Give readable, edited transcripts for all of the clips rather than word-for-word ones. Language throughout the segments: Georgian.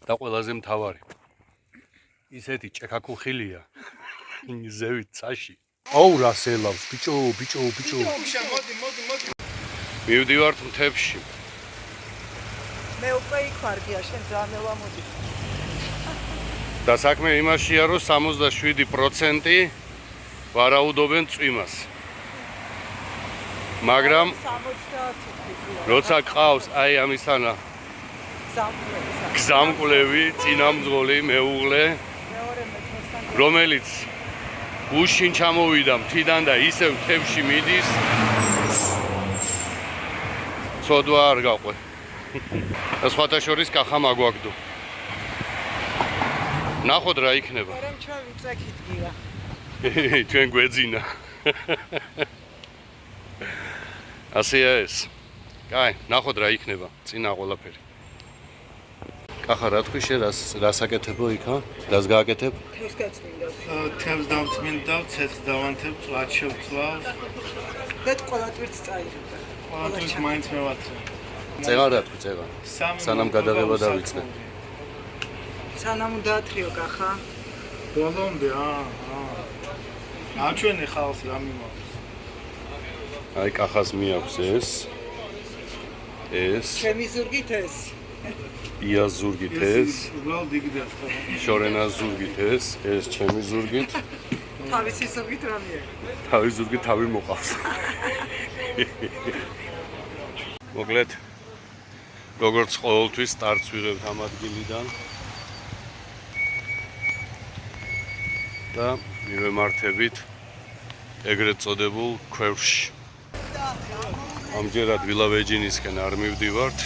და ყველაზე მთავარი ისეთი ჭექაქუხილია ზევით წაში აუ რას ელავს ბიჭო მივდივართ მთებში მე უკვე იქ ვარ გია შენ ძალიან ელამოდი და საქმე იმაშია რომ 67% ვარაუდობენ წვიმას მაგრამ 70 როცა ყავს აი ამისთანა გზამკვლევი წინამძღოლი მეუღლე რომელიც გუშინ ჩამოვიდა მთიდან და ისევ მთებში მიდის ცოდვა არ გაყვე და სხვათა შორის კახა მაგვაგდო ნახოთ რა იქნება მაგრამ ჩავიწექით გია ჩვენ გვეძინა ასეა ეს კაი ნახოთ რა იქნება წინა ყველაფერი კახა რა თქვი შენ რას აკეთებო იქა რას გააკეთებ თევს გაწმინდა თევს დავწმინდა ცეცხლს დავანთებ წვათ შევწვავ და ყველა ტვირთს წაიღებ ყველა ტვირთს მაინც მევაცე წეღან რა თქვი წეღან სანამ გადაღება დავიწყე სანამ დაათრიო კახა ბოლომდე აჩვენე ხალხს რა მიმაქვს აი კახას მიაქვს ეს ჩემი ზურგით ეს ია ზურგით ეს უბრალოდ იგივე ახლა შორენა ზურგით ეს ჩემი ზურგით თავისი ზურგით რამეა თავის ზურგით თავი მოყავს მოკლედ როგორც ყოველთვის სტარტს ვიღებთ ამ ადგილიდან და მივემართებით ეგრეთ წოდებულ ქვევრში ამჯერად ვილავეჯინისკენ არ მივდივართ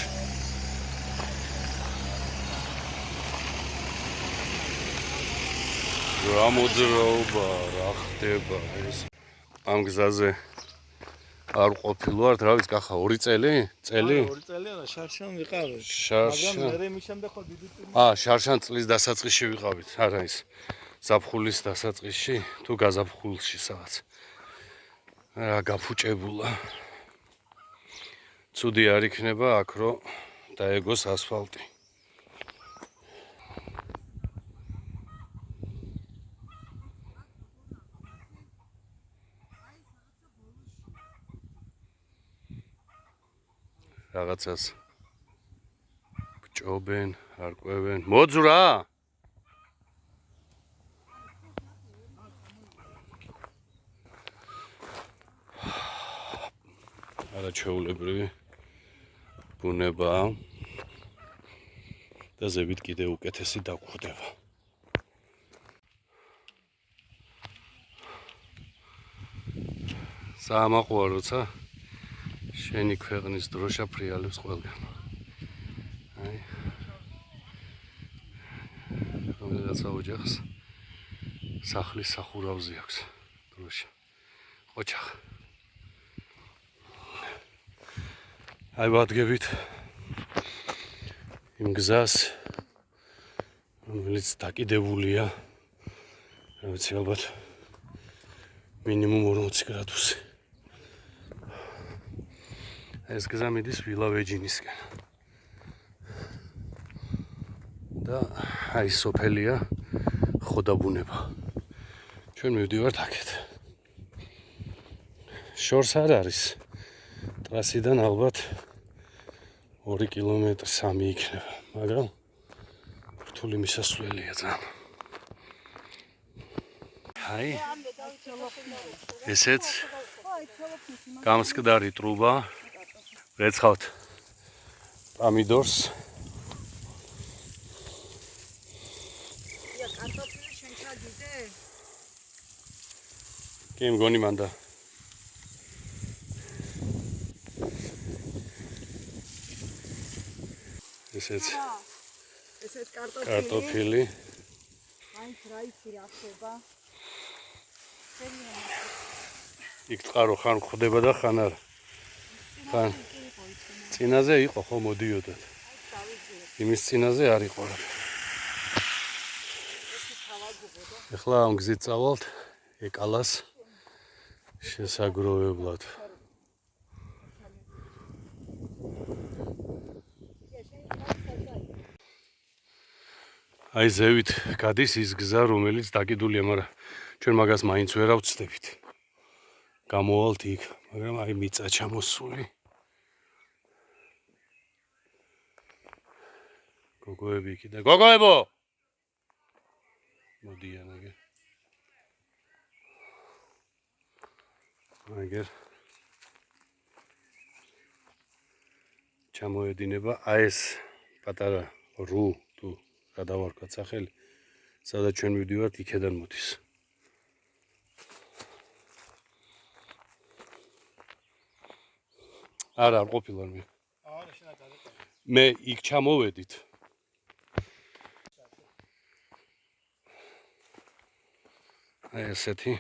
რა მოძრაობა რა ხდება ეს ამ გზაზე არ ყოფილვართ რა ვიცი კახა 2 წელი 2 წელია და შარშან ვიყავით შარშან მაგრამ მე მის შემდეგ ხო დიდი შარშან წლის დასაწყისში ვიყავით არა ის ზაფხულის დასაწყისში თუ გაზაფხულში სადაც რა გაფუჭებულა ცუდი არ იქნება აქ რომ დაეგოს ასფალტი რაღაცას ბჭობენ არ ყვევენ მოძრა არაჩვეულებრივი ბუნებაა და ზევით კიდე უკეთესი დაგვხვდება საამაყოა როცა შენი ქვეყნის დროშა ფრიალებს ყველგან აი რომელიღაცა ოჯახს სახლის სახურავზე აქვს დროშა ოჯახ აი ვადგებით იმ გზას რომელიც დაკიდებულია რა ვიცი ალბათ მინიმუმ 40 გრადუსი ეს გზა მიდის ვილავეჯინისკენ და აი სოფელია ხოდაბუნება ჩვენ მივდივართ აქეთ შორს არ არის ტრასიდან ალბათ 2 კილომეტრი 3 იქნება მაგრამ რთული მისასვლელია ძალიან აი ესეც გამსკდარი ტრუბა რეცხავთ პამიდორს კარტოფილი შენ ჩაგიდე კი მგონი მანდა ესეც კარტოფილი აი რაიცი რა ხდება იქ წყარო ხან ხდება და ხან არა ხან წინაზე იყო ხო მოდიოდათ იმის წინაზე არ იყო რა ეხლა ამ გზით წავალთ ეკალას შესაგროვებლად აი ზევით გადის ის გზა, რომელიც დაკიდულია, მაგრამ ჩვენ მაგას მაინც ვერ ავწდებით. გამოვალთ იქ, მაგრამ აი მიწა ჩამოსული. გოგოები იქიდან. გოგოებო! მოდიან აგერ. აგერ. ჩამოედინება აი ეს პატარა ru თუ რა დავარქვათ სახელი, სადაც ჩვენ მივდივართ, იქედან მოდის. არა, არ ყოფილა მე. მე იქ ჩამოვედით. აი ესეთი.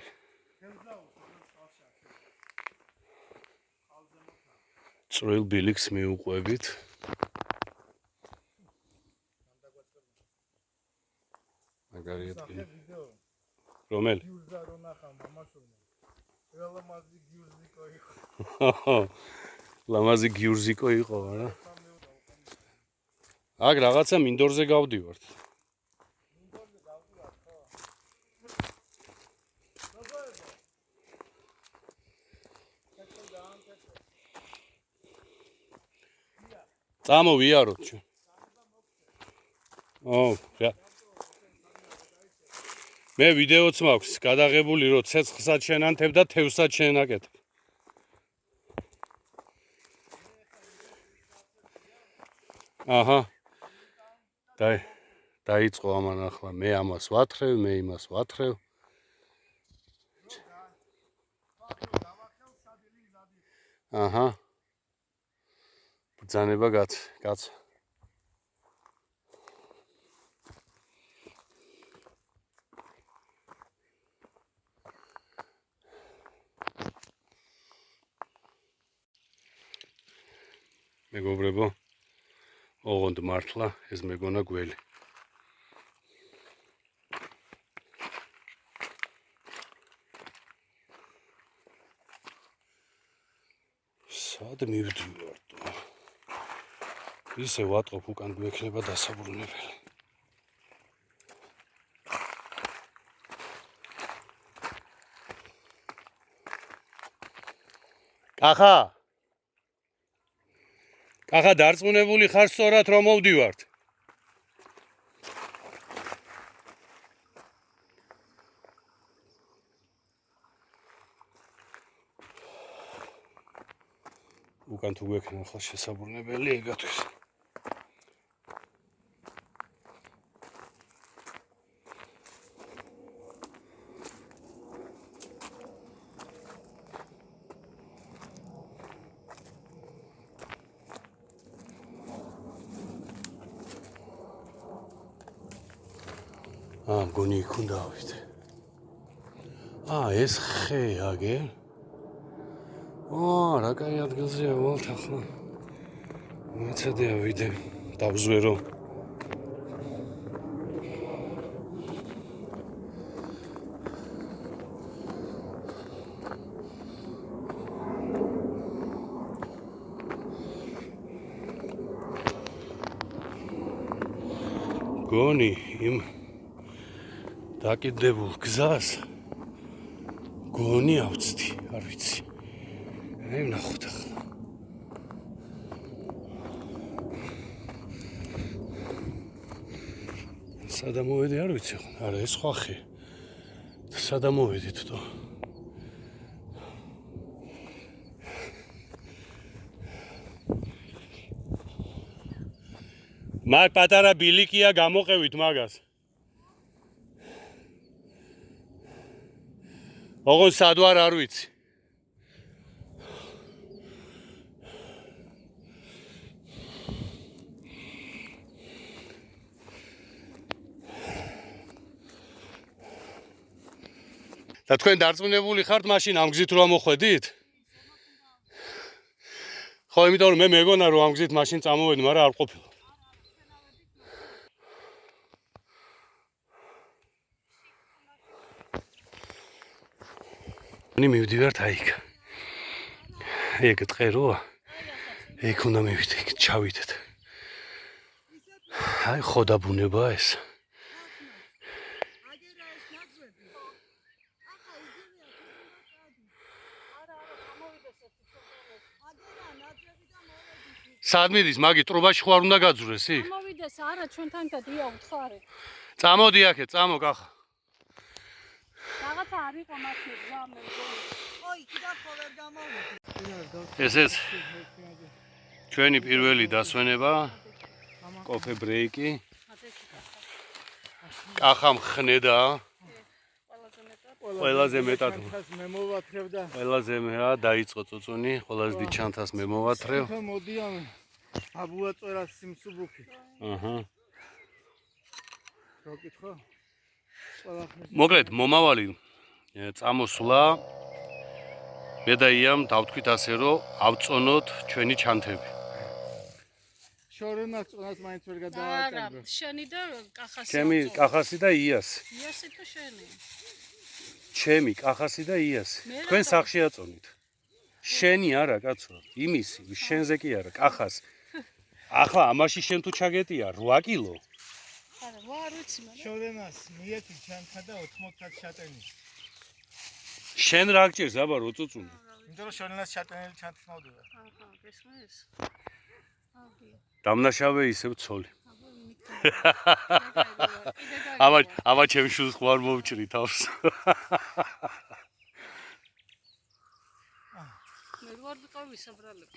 წვრილ ბილიქს მიუყვებით. მაგარი ადგილი. რომელი? ლამაზი გიურზიკო იყო, არა? აქ რაღაცა მინდორზე გავდივართ. წამოვიაროთ ჩვენ. რა. მე ვიდეოც მაქვს გადაღებული, რომ ცეცხლსაც შენანთებ და თევსაც შენაკეთებ. აჰა. დაიწყო ამან ახლა, მე ამას ვათრევ, მე იმას ვათრევ. აჰა. ბრძანება კაც. მეგობრებო, ოღონდ მართლა ეს მეგონა გველი. სად მივდივართ? ისე ვატყობ, უკან გვექნება დასაბრუნებელი. კახა! კახა, დარწმუნებული ხარ სწორად რომ მოვდივართ? უკან თუ გვექნება ახლა შესაბრუნებელი ეგათვის. მგონი იქ უნდა ავიდე. ეს ხე აგერ. რა კაი ადგილზეა ვალთ ახლა. მეცადე ავიდე, დავზვერო. მგონი იმ დაკიდებულ გზას გონი ავწდი, არ ვიცი. აი ვნახოთ ახლა. სადა მოვედი არ ვიცი ხო? არა, ეს სხვა ხე. სადა მოვედით თო? მაგ პატარა ბილიკია, გამოყევით მაგას. ოღონდ სად ვარ არ ვიცი. და თქვენ დარწმუნებული ხართ მაშინ ამ გზით რომ მოხვედით? ხო, იმიტომ რომ მე მეგონა რომ ამ გზით მაშინ წამოვედი, მაგრამ არ ყოფილა. მივდივართ აი იქ. ეგ ტყეროა. ეგ უნდა მივიდე, იქ ჩავიდეთ. აი ხო და ბუნებაა ეს. სად მიდის მაგი ტრუბაში ხوار უნდა გაძურეს იქ? მოვიდეს არა ჩვენთან და დიო უთხარი. წამოდი აქეთ, წამო კახა. რაღაცა არ იყო მათი გზა მე მგონი. ოი, კიდევ ხო ვერ გამოვიდი. ესეც ჩვენი პირველი დასვენება. კოფე ბრეიკი. კახა მხნედა. ყველაზე მეტად მემოვათრევდა. ყველაზე მეა დაიწყო წუწუნი, ყველაზე დიდ ჩანთას მემოვათრევ. მოდიან აბუაწერას სიმსუბუქი. აჰა. რა კითხვა? ყველაფერს მოკლედ მომავალი წამოსვლა მე და იამ დავთქვით ასე რომ ავწონოთ ჩვენი ჩანთები. შორენას წონას მაინც ვერ არა, გადავაჭერბო. შენი და კახასი. ჩემი კახასი და იასი. იასი თუ შენი? ჩემი კახასი და იასი. თქვენ სახში აწონით. შენი არა კაცო, იმისი, შენზე კი არა, კახას. ახლა ამაში შენ თუ ჩაგეტია 8 კილო. არა, არ ვიცი მაგრამ. შორენას მიეთი ჩანთა და 80 შატენი. შენ რა გჭირს აბა რო წუწუნი? იმიტომ რომ შორენას შატენილი ჩანთი მოვიდა. აჰა, გესმის? აგი. დამნაშავე ისევ ცოლი. აბა ჩემი შულს ხوار მოვჭრი თავს. მე ვარ ვიყავი საბრალები.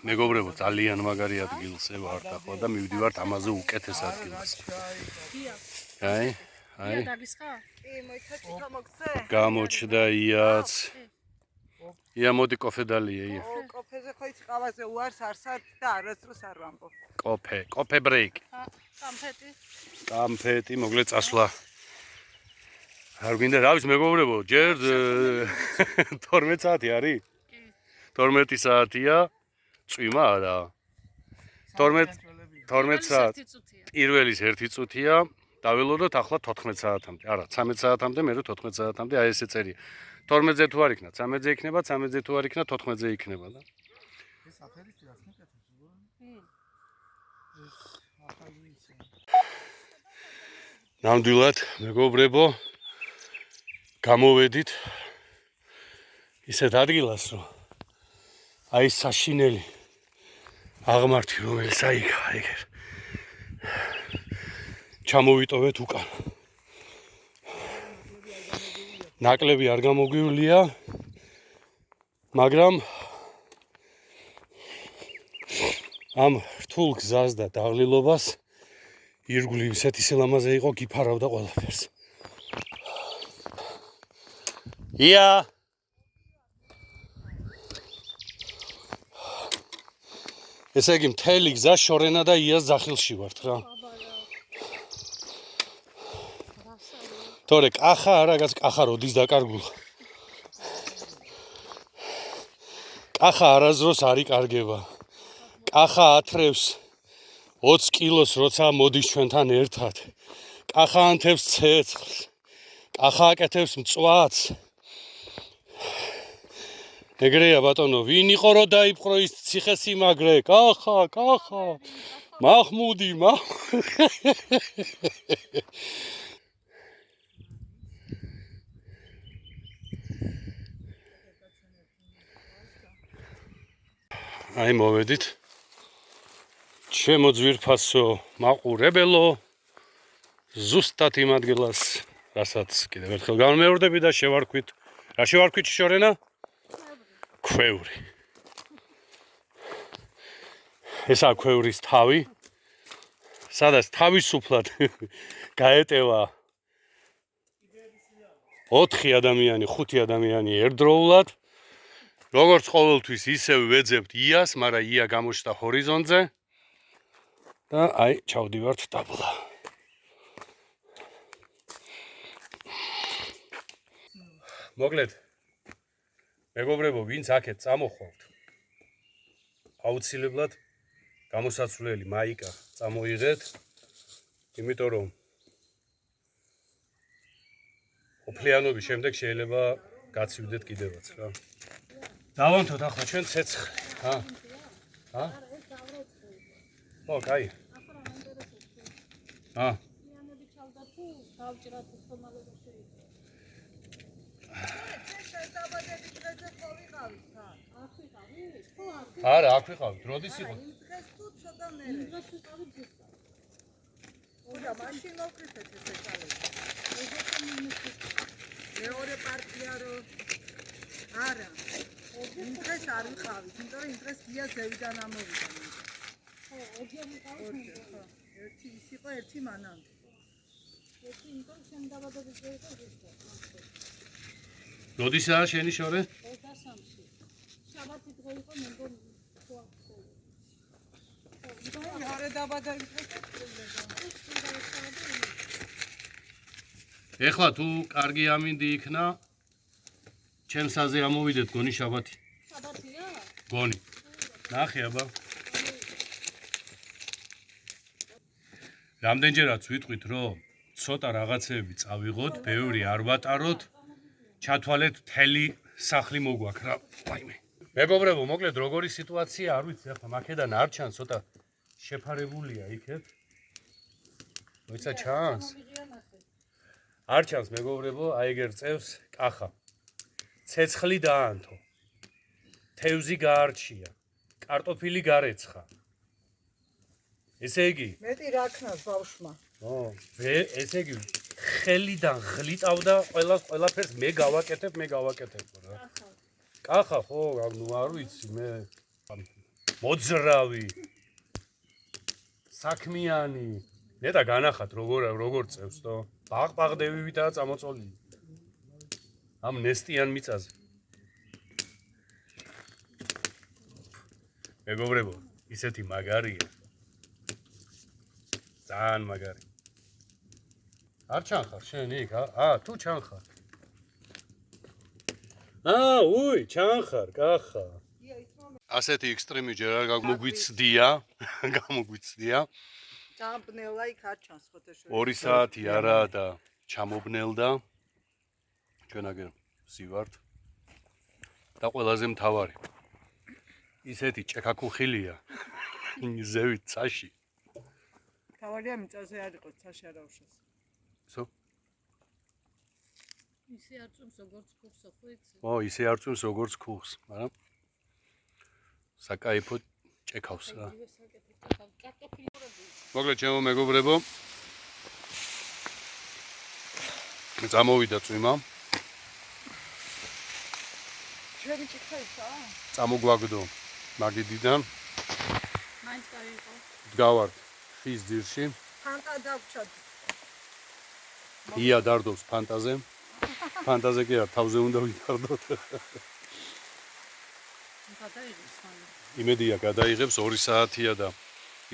მეგობრებო, ძალიან მაგარი ადგილზე ვართ ახლა და მივდივართ ამაზე უკეთეს ადგილზე. დია. აი, დია აი. დაგისხა? კი, მოიცაჭიქა მოგცე. გამოჩნდა იაც. ია მოდი კოფე დალია ია. ო, კოფეზე ხო იცი ყავაზე უარს არსად და არასდროს არ ვამბობ. კოფე ბრეიკი. კამფეტი. კამფეტი, მოგლე წასვლა. არ გინდა რა ვიცი მეგობრებო, ჯერ 12 საათი არის? კი. 12 საათია. წვიმა არა. 12 საათი. პირველის 1 წუთია. დაველოდოთ ახლა 14 საათამდე. არა, 13 საათამდე, მე 14 საათამდე აი ესე წერია. 12-ზე თუ არ იქნა, 13-ზე იქნება, 13-ზე თუ არ იქნა, 14-ზე იქნება და. ეს აფერი რა მეკეთებს უბრალოდ? ეს ახალი ისე. ნამდვილად, მეგობრებო, გამოვედით ისეთ ადგილას, რომ აი საშინელი აღმართი, რომელიც აიქა, ეგერ. ჩამოვიტოვეთ უკან. ნაკლები არ გამოგვივლია, მაგრამ ამ რთულ გზას და დაღლილობას ირგვლივ ისეთი სილამაზე იყო, გიფარავდა ყველაფერს. ია! ესე იგი მთელი გზა შორენა და იას ძახილში ვართ რა. თორე კახა არა, რაღაც კახა როდის დაკარგულა. კახა არაზროს არ იკარგება. კახა ათრევს 20 კილოს როცა მოდის ჩვენთან ერთად. კახა ანთებს ცეცხლს. კახა აკეთებს მწვადს. ეგრეა ბატონო, ვინ იყო რო დაიპყრო ის ციხესიმაგრე? კახა, კახა. მაჰმუდი, აი მოვედით. ჩემო ძვირფასო მაყურებელო, ზუსტად იმ ადგილას, რასაც კიდევ ერთხელ განმეორდები და შევარქვით. რა შევარქვით შორენა? ქვევრი. ესაა ქვევრის თავი. სადაც თავისუფლად გაეტევა 4 ადამიანი, 5 ადამიანი ერთდროულად. როგორც ყოველთვის ისევ ვეძებთ იას, მაგრამ ია გამოჩნდა ჰორიზონტზე და აი ჩავდივართ დაბლა. მოკლედ, მეგობრებო, ვინც აქეთ წამოხვავთ, აუცილებლად გამოსაცვლელი მაიკა წამოიღეთ, იმიტომ რომ ოფლიანობის შემდეგ შეიძლება გაცივდეთ კიდევაც რა. დავანთოთ ახლა ჩვენ ცეცხლი, ჰა? ჰა? ო, კაი. ჰა?იანები ჩავდა თუ გავჭრათ ფორმალურად შეიძლება. შეზაბადების დღეზე ხო ვიყავით თან? არ ვიყავით? ხო, არ არა, აქ ვიყავით, როდის იყო? იმ დღეს თუ ნერე. დღეს ვიყავი ძუსტად. ხოდა მაშინ მოვკრიფეთ ესე წალები. ეგრეთო მიმოხდა. მეორე პარტია რო არა. იმ დღეს არ ვიყავით, იმიტომ რომ იმ დღეს გია ზევიდან ამოვიდა. ხო, ოჯერ ვიყავი. ხო, ერთი ის იყო, ერთი მანამდე. ერთი იმიტომ შენ დაბადების დღე იყო ზუსტად. როდისაა შენი შორე? 23-ში. შაბათი დღე იყო მე მგონი ხო ახსოვს. მეორე დაბადების დღეს ეხლა თუ კარგი ამინდი იქნა, ჩემსაზე ამოვიდეთ გონი შაბათი. შაბათია? გონი. ნახე აბა. რამდენჯერაც ვიტყვით, რომ ცოტა რაღაცეები წავიღოთ, ბევრი არ ვატაროთ, ჩათვალეთ მთელი სახლი მოგვაქვს რა. ვაიმე. მეგობრებო, მოკლედ როგორი სიტუაცია არ ვიცი, ახლა მაქედან არ ჩანს, ცოტა შეფარებულია იქეთ. მოიცა ჩანს? არ ჩანს მეგობრებო, აი ეგერ წევს კახა. ცეცხლი დაანთო. თევზი გაარჩია. კარტოფილი გარეცხა. ესე იგი, მეტი რა ქნას ბავშვმა. ესე იგი, ხელიდან ღლიტავდა ყველაფერს მე გავაკეთებ რა. კახა ხო, ნუ არ ვიცი მე მოძრავი საქმიანი ნეტა განახათ როგორ წევს თო ბაღბაღდევივითაა წამოწოლილი ამ ნესტიან მიწაზე მეგობრებო ისეთი მაგარია ძალიან მაგარი არ ჩანხარ შენ იქ თუ ჩანხარ უი ჩანხარ კახა ასეთი ექსტრემი ჯერ არ გამოგვიცდია ჩამბნელა იქ არ ჩანს ფოტოშოპი 2 საათი არა და ჩამობნელდა ჩვენ აგერ ვსივართ და ყველაზე მთავარი ისეთი ჭექაქუხილია ზევით ცაში თავარია მიწაზე არ იყო ცაში არ აუშვეს სო ისე არ წვიმს როგორც ქუხს ხო იცი? ისე არ წვიმს როგორც ქუხს მაგრამ საკაიფო ჭექავს რა მოკლედ ჩემო მეგობრებო წამოვიდა წვიმა ჩვენი ჭიქა ისაა წამოგვაგდო მაგიდიდან მაინც გაიყო დგავართ ხის ძირში ფანტა დავჩად ია დარდობს ფანტაზე ფანტაზე კი არ თავზე უნდა ვიდარდოთ გადაიღებს ხანი იმედია გადაიღებს 2 საათია და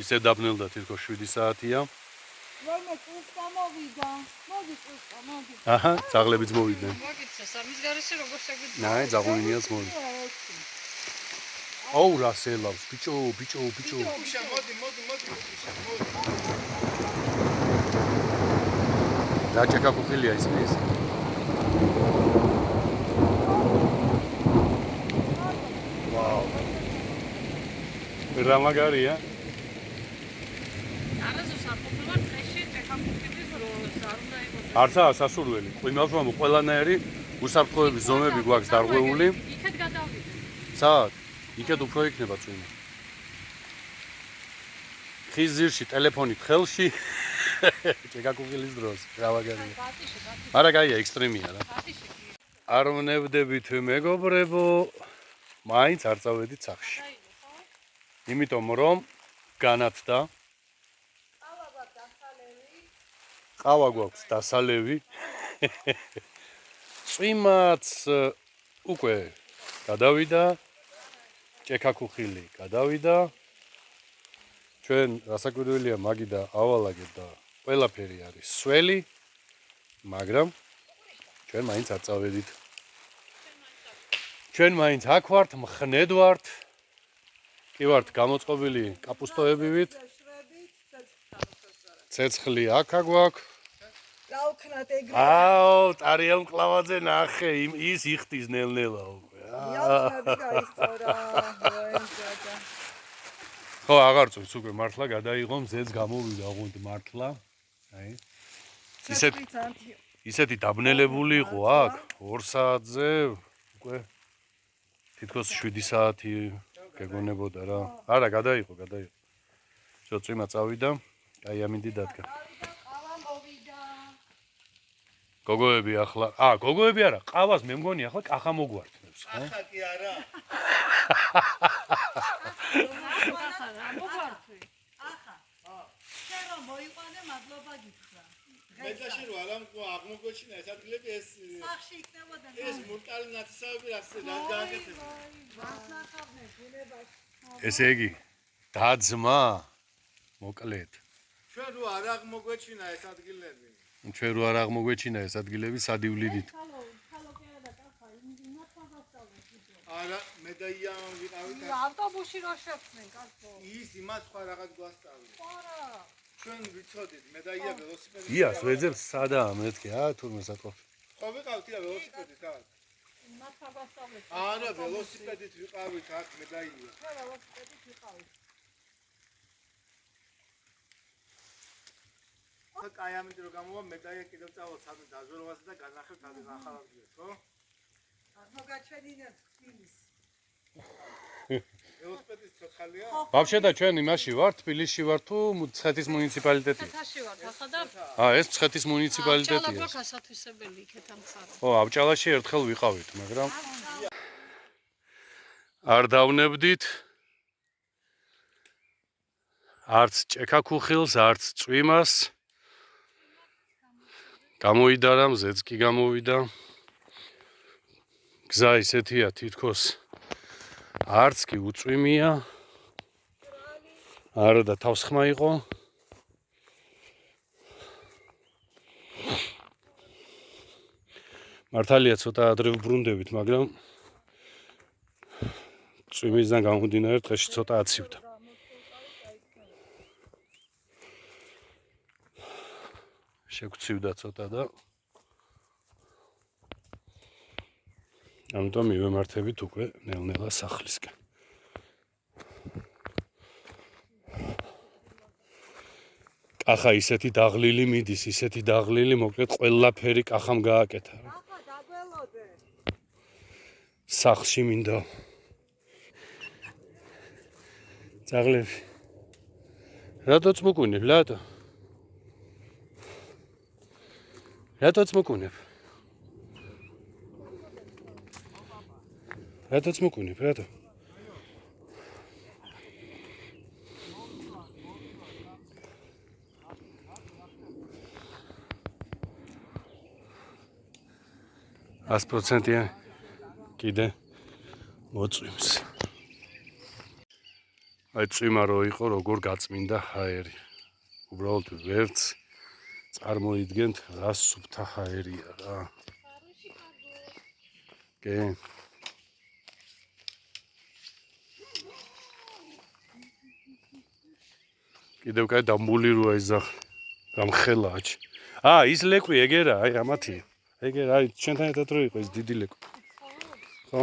ისე დაბნელდა თითქოს 7 საათია ვაიმე კუს გამოვიდა მოდი კუს გამოდი აჰა ძაღლებიც მოვიდნენ მოგიცა სამის გარეშე როგორ შეგვიძლია ნაი ძაღლინიაც მოვიდა აუ რა სელავს ბიჭო უშა მოდი რა ჭექაქუხილია ისმის ვაუ რა მაგარია არასდროს არ ყოფილა დღეში ჭექაქუხილის როლს არ უნდა იყოს არცაა სასურველი ყვიმავს რომ ყველანაირი უსაფრთხოების ზომები გვაქვს დარღვეული იქეთ გადავიდე საათ იქეთ უფრო იქნება წვიმა ხის ძირში ტელეფონით ხელში ჭექაქუხილის დროს რა მაგარია არა კაია ექსტრემია რა არ ვნებდებით მეგობრებო მაინც არ წავედით სახლში იმიტომ რომ განათდა ყავა გვაქვს დასალევი წვიმაც უკვე გადავიდა ჭექაქუხილი გადავიდა ჩვენ რასაკვირველია მაგიდა ავალაგეთ და ყველაფერი არის სველი მაგრამ ჩვენ მაინც არ წავედით ჩვენ მაინც აქ ვართ მხნედ ვართ კი ვართ გამოწყობილი კაპუსტოებივით ცეცხლი აქ გვაქვს გავქნათ ეგრე აუ ტარიელ მკლავაძე ნახე ის იხტის ნელ-ნელა უკვე იავსები გაისწორა მოენჯადა ხო აღარ წვს უკვე მართლა გადაიღო მზეც გამოვიდა ოღონდ მართლა აი ისეთი დაბნელებული იყო აქ 2 საათზე უკვე თითქოს 7 საათი გეგონებოდა რა არა გადაიღო შო წვიმა წავიდა. აი ამინდი დადგა. ყავა მოვიდა. გოგოები ახლა. გოგოები არა, ყავას მე მგონი ახლა კახა მოგვართმევს, ხო? ახლა კი არა. შენ რომ მოიყვანე, მადლობა გითხრა. მე და შენ რა აღმოგვეჩინა ეს ადგილები ეს სახში იქნებოდა. ეს მურტალი ნათესავები რა გააკეთებია. ვასნახავდნენ ბუნებაში. ესე იგი, დაძმა მოკლედ. ჩვენ რო არ აღმოგვეჩინა ეს ადგილები. ჩვენ რო არ აღმოგვეჩინა ეს ადგილები სადივლიდით. არა, მე და იან ვიყავით. ავტობუსში რო შეხვდნენ, კაცო. ის იმას სხვა რაღაც გვასწავლეს. არა. ჩვენ ვიცოდით, მე და ია ველოსიპედით. იას ვეძებს სადაა მეთქი, თურმე საწყობ. ხო ვიყავთ ია ველოსიპედით აქ. არა, ველოსიპედით ვიყავით აქ მე და ია. ჩვენ ველოსიპედით ვიყავით. ხა კაი ამინდი რომ გამოვა მე და ია კიდევ წავალ სადმე დაზვერვაზე და განახევთ ადრე ახალადგილს, ხო? მოგაჩვენინეთ თბილის. ველოსიპედის ცოცხალია? ბავშვედა ჩვენ იმაში ვართ, თბილისში ვართ თუ მცხეთის მუნიციპალიტეტია? თაში ვარ ახლა და ეს მცხეთის მუნიციპალიტეტია. ჭალაბროქ ასათვისებელი იქეთ ამ ხარ. ხო, აბჭალაში ერთხელ ვიყავით, მაგრამ არ დავნებდით არც ჭექაქუხილს, არც წვიმას. გამოვიდა რამზეც კი გამოვიდა. გზა ისეთია თითქოს არც კი უწვიმია. არა და თავსხმა იყო. მართალია ცოტა ადრე ვბრუნდებით, მაგრამ წვიმისგან გამომდინარე დღეში ცოტა აცივდა. შეგვცივდა ცოტა და ამიტომ მივემართებით უკვე ნელ-ნელა სახლისკენ. კახა ისეთი დაღლილი მიდის, ისეთი დაღლილი, მოკლედ ყველაფერი კახამ გააკეთა. ახლა დაგველოდე. სახლში მინდა. ძაღლები. რატოც მოკვინებ, რატო? რატოც მოკვინებ? რატოც მოკვინებ, რატო? %-იან კიდე მოწვიმს. აი წვიმა რო იყო, როგორ გაწმინდა ჰაერი. უბრალოდ ვერც წარმოიდგენთ რა სუფთა ჰაერია რა. კი. კიდევ კაი დამბული როა იზახ. გამხელა აჩ. ის ლეკვი ეგერა, აი ამათი. ეგერ აი ჩვენთან ერთად რო იყო ეს დიდი ლეკვი. ხო?